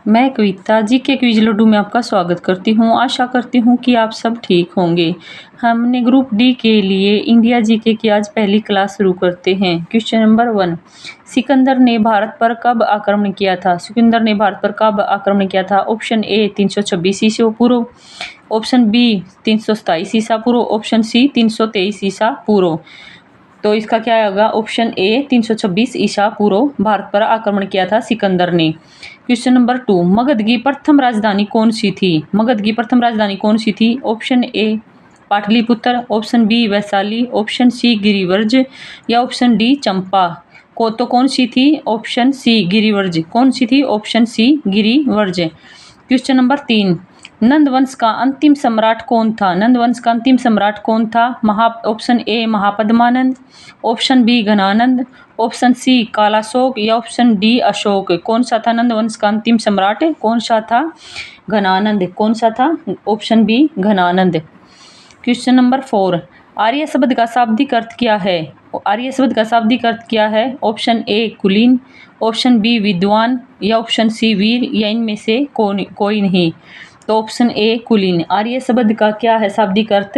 मैं कविता जी के क्विज लड्डू में आपका स्वागत करती हूँ। आशा करती हूँ कि आप सब ठीक होंगे। हमने ग्रुप डी के लिए इंडिया जीके की आज पहली क्लास शुरू करते हैं। क्वेश्चन नंबर 1, सिकंदर ने भारत पर कब आक्रमण किया था? सिकंदर ने भारत पर कब आक्रमण किया था? ऑप्शन ए 326 ईसा पूर्व, ऑप्शन बी 327 ईसा पूर्व, ऑप्शन सी 323 ईसा पूर्व। तो इसका क्या होगा? ऑप्शन ए 326 ईसा पूर्व भारत पर आक्रमण किया था सिकंदर ने। क्वेश्चन नंबर 2, मगध की प्रथम राजधानी कौन सी थी? मगध की प्रथम राजधानी कौन सी थी? Option A Pataliputra, option B Vaishali, option C Girivraj या ऑप्शन डी चंपा। तो कौन सी थी? Option C Girivraj. कौन सी थी? Option C Girivraj. Question number 3, नंदवंश का अंतिम सम्राट कौन था? नंदवंश का अंतिम सम्राट कौन था? Option A Mahapadmananda, option B Ghananand, option C Kalashok या ऑप्शन डी अशोक। कौन सा था नंदवंश का अंतिम सम्राट? कौन सा था? घनानंद। कौन सा था? Option B Ghananand. Question number 4, Arya शब्द का शाब्दिक अर्थ क्या है? आर्य शब्द का शाब्दिक अर्थ क्या है? ऑप्शन ए कुलीन, ऑप्शन बी विद्वान या ऑप्शन सी वीर या इनमें से कोई नहीं। तो ऑप्शन ए कुलीन। आर्य शब्द का क्या है शाब्दिक अर्थ?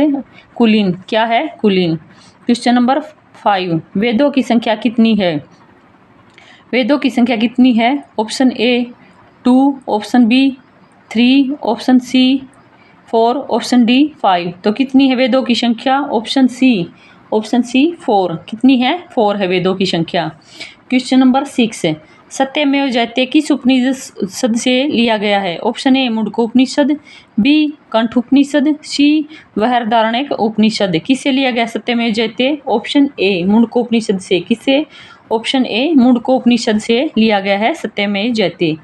कुलीन। क्या है? कुलीन। क्वेश्चन नंबर 5, वेदों की संख्या कितनी है? वेदों की संख्या कितनी है? Option A 2, option B 3, option C 4, option D 5। तो कितनी है वेदों की संख्या? Option C 4। कितनी है? 4 है वेदों की संख्या। क्वेश्चन नंबर 6, सत्यमेव जयते किस उपनिषद से लिया गया है? ऑप्शन ए मुंडकोपनिषद, बी कंठोपनिषद, सी बृहदारण्यक उपनिषद। किससे लिया गया सत्यमेव जयते? ऑप्शन ए मुंडकोपनिषद से। किससे? ऑप्शन ए मुंडकोपनिषद से लिया गया है सत्यमेव जयते।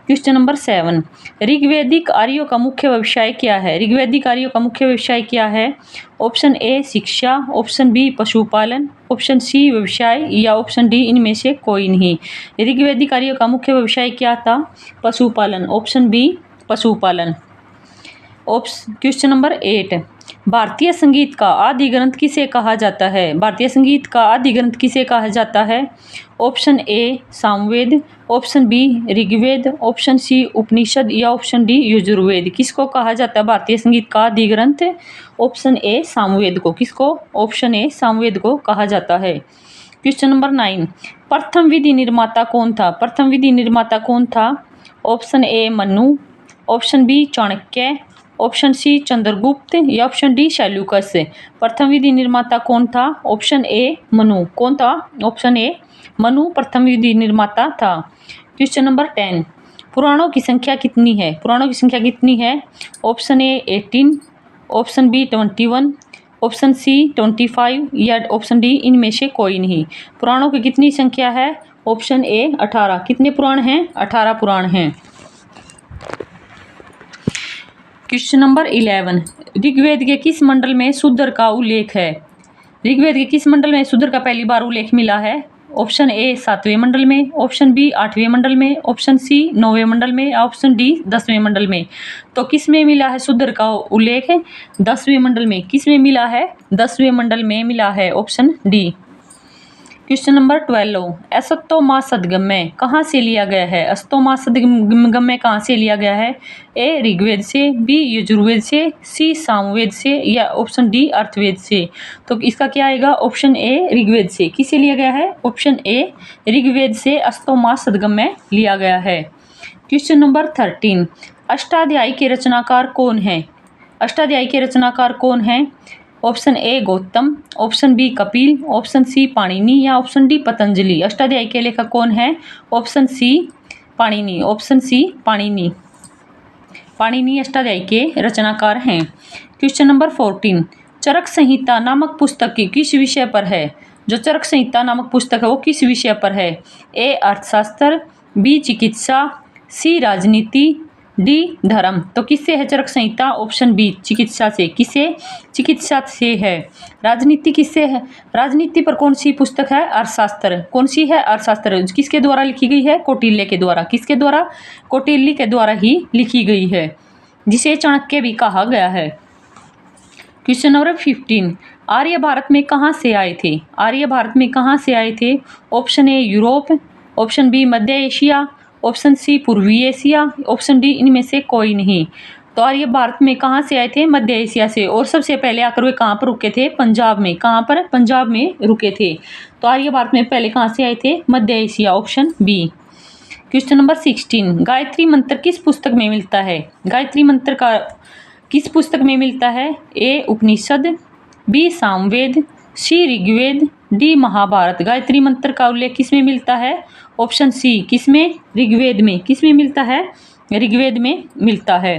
क्वेश्चन नंबर 7, ऋग्वैदिक आर्यों का मुख्य व्यवसाय क्या है? ऋग्वैदिक आर्यों का मुख्य व्यवसाय क्या है? ऑप्शन ए शिक्षा, ऑप्शन बी पशुपालन, ऑप्शन सी व्यवसाय या ऑप्शन डी इनमें से कोई नहीं। ऋग्वैदिक आर्यों का मुख्य व्यवसाय क्या था? पशुपालन। ऑप्शन बी पशुपालन। क्वेश्चन नंबर 8, भारतीय संगीत का आदि ग्रंथ किसे कहा जाता है? भारतीय संगीत का आदि ग्रंथ किसे कहा जाता है? Option A Samaveda, option B Rigveda, option C Upanishad या ऑप्शन डी यजुर्वेद। किसको कहा जाता है भारतीय संगीत का आदि ग्रंथ? ऑप्शन ए सामवेद को। किसको? ऑप्शन ए सामवेद को कहा जाता है। क्वेश्चन नंबर 9, प्रथम विधि निर्माता कौन था? प्रथम विधि निर्माता कौन था? Option A Manu, option B Chanakya, option C Chandragupta या ऑप्शन डी शैल्यूकस। प्रथम विधि निर्माता कौन था? Option A Manu. कौन था? ऑप्शन ए मनु प्रथम विधि निर्माता था। क्वेश्चन नंबर 10, पुराणों की संख्या कितनी है? पुराणों की संख्या कितनी है? Option A 18, option B 21, option C 25 या ऑप्शन डी इनमें से कोई नहीं। पुराणों की कितनी संख्या है? Option A 18। कितने पुराण हैं? 18 पुराण हैं। क्वेश्चन नंबर 11, ऋग्वेद के किस मंडल में शूद्र का उल्लेख है? ऋग्वेद के किस मंडल में शूद्र का पहली बार उल्लेख मिला है? ऑप्शन ए 7वें मंडल में, ऑप्शन बी 8वें मंडल में, ऑप्शन सी 9वें मंडल में, ऑप्शन डी 10वें मंडल में। तो किस में मिला है शूद्र का उल्लेख? 10वें मंडल में। किस में मिला है? 10वें मंडल में मिला है। Option D. क्वेश्चन नंबर 12, असत्तोमा सदगम्य कहाँ से लिया गया है? असत्तोमा सदगम्य कहाँ से लिया गया है? ए ऋग्वेद से, बी यजुर्वेद से, सी सामवेद से या ऑप्शन डी अर्थवेद से। तो इसका क्या आएगा? ऑप्शन ए ऋग्वेद से। किससे लिया गया है? ऑप्शन ए ऋग्वेद से असत्तोमा सदगम्य लिया गया है। क्वेश्चन नंबर 13, अष्टाध्यायी के रचनाकार कौन है? अष्टाध्यायी के रचनाकार कौन है? Option A Gautam, option B Kapil, option C Panini या ऑप्शन डी पतंजलि। अष्टाध्यायी के लेखक कौन है? Option C Panini. Option C Panini. Panini Ashtadhyayi के रचनाकार हैं। क्वेश्चन नंबर 14, चरक संहिता नामक पुस्तक की किस विषय पर है? जो चरक संहिता नामक पुस्तक है वो किस विषय पर है? ए अर्थशास्त्र, बी चिकित्सा, सी राजनीति, डी धर्म। तो किससे है चरक संहिता? ऑप्शन बी चिकित्सा से। किससे? चिकित्सा से है। राजनीति किससे है? राजनीति पर कौन सी पुस्तक है? अर्थशास्त्र। कौन सी है? अर्थशास्त्र। किसके द्वारा लिखी गई है? कौटिल्य के द्वारा। किसके द्वारा? कौटिल्य के द्वारा ही लिखी गई है, जिसे चाणक्य भी कहा गया है। क्वेश्चन नंबर 15, आर्य भारत में कहाँ से आए थे? आर्य भारत में कहाँ से आए थे? Option A Europe, option B मध्य एशिया, ऑप्शन सी पूर्वी एशिया, ऑप्शन डी इनमें से कोई नहीं। तो आर्य भारत में कहाँ से आए थे? मध्य एशिया से। और सबसे पहले आकर वे कहाँ पर रुके थे? पंजाब में। कहाँ पर? पंजाब में रुके थे। तो आर्य भारत में पहले कहाँ से आए थे? मध्य Asia, option B. Question number 16, Gayatri mantra किस पुस्तक में मिलता है? गायत्री मंत्र का किस पुस्तक में मिलता है? ए उपनिषद, बी सामवेद, सी ऋग्वेद, डी महाभारत। गायत्री मंत्र का उल्लेख किस में मिलता है? ऑप्शन सी, किसमें? ऋग्वेद में। किस में मिलता है? ऋग्वेद में मिलता है।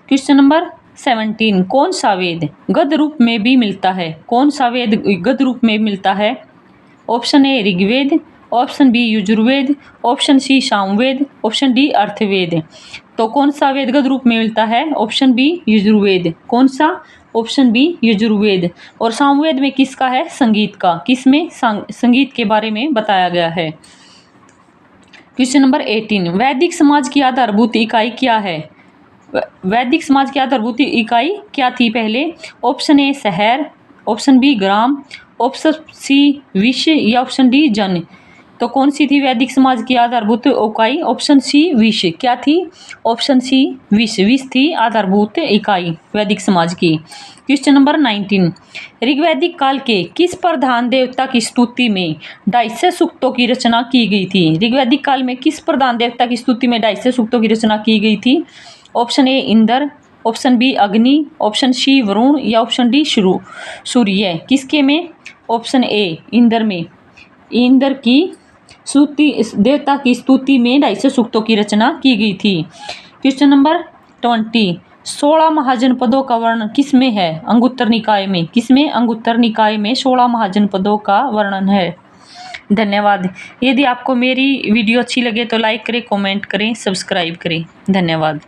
क्वेश्चन नंबर 17, कौन सा वेद गद्य रूप में भी मिलता है? कौन सा वेद गद्य रूप में मिलता है? Option A Rigveda, option B Yajurveda, option C Samaveda, option D Atharvaveda. तो कौन सा वेद गद्य रूप में मिलता है? Option B Yajurveda. कौन सा? Option B Yajurveda. और सामवेद में किसका है? संगीत का। किसमें? संगीत के बारे में बताया गया है। क्वेश्चन नंबर 18, वैदिक समाज की आधारभूत इकाई क्या है? वैदिक समाज की आधारभूत इकाई क्या थी पहले? ऑप्शन ए शहर, ऑप्शन बी ग्राम, ऑप्शन सी विश्व या ऑप्शन डी जन। तो कौन सी थी वैदिक समाज की आधारभूत इकाई? ऑप्शन सी विश्व। क्या थी? ऑप्शन सी विश्व। विश्व थी आधारभूत इकाई वैदिक समाज की। क्वेश्चन नंबर 19, ऋग्वैदिक काल के किस प्रधान देवता की स्तुति में 250 सूक्तों की रचना की गई थी? ऋग्वैदिक काल में किस प्रधान देवता की स्तुति में 250 सूक्तों की रचना की गई थी? Option A Indra, option B Agni, option C Varun या ऑप्शन डी सूर्य। किसके में? ऑप्शन ए इंद्र में। इंद्र की स्तुति, देवता की स्तुति में 250 सूक्तों की रचना की गई थी। क्वेश्चन नंबर 20, 16 महाजनपदों का वर्णन किस में है? अंगुत्तर निकाय में। किसमें? अंगुत्तर निकाय में 16 महाजनपदों का वर्णन है। धन्यवाद। यदि आपको मेरी वीडियो अच्छी लगे तो लाइक करें, कमेंट करें, सब्सक्राइब करें। धन्यवाद।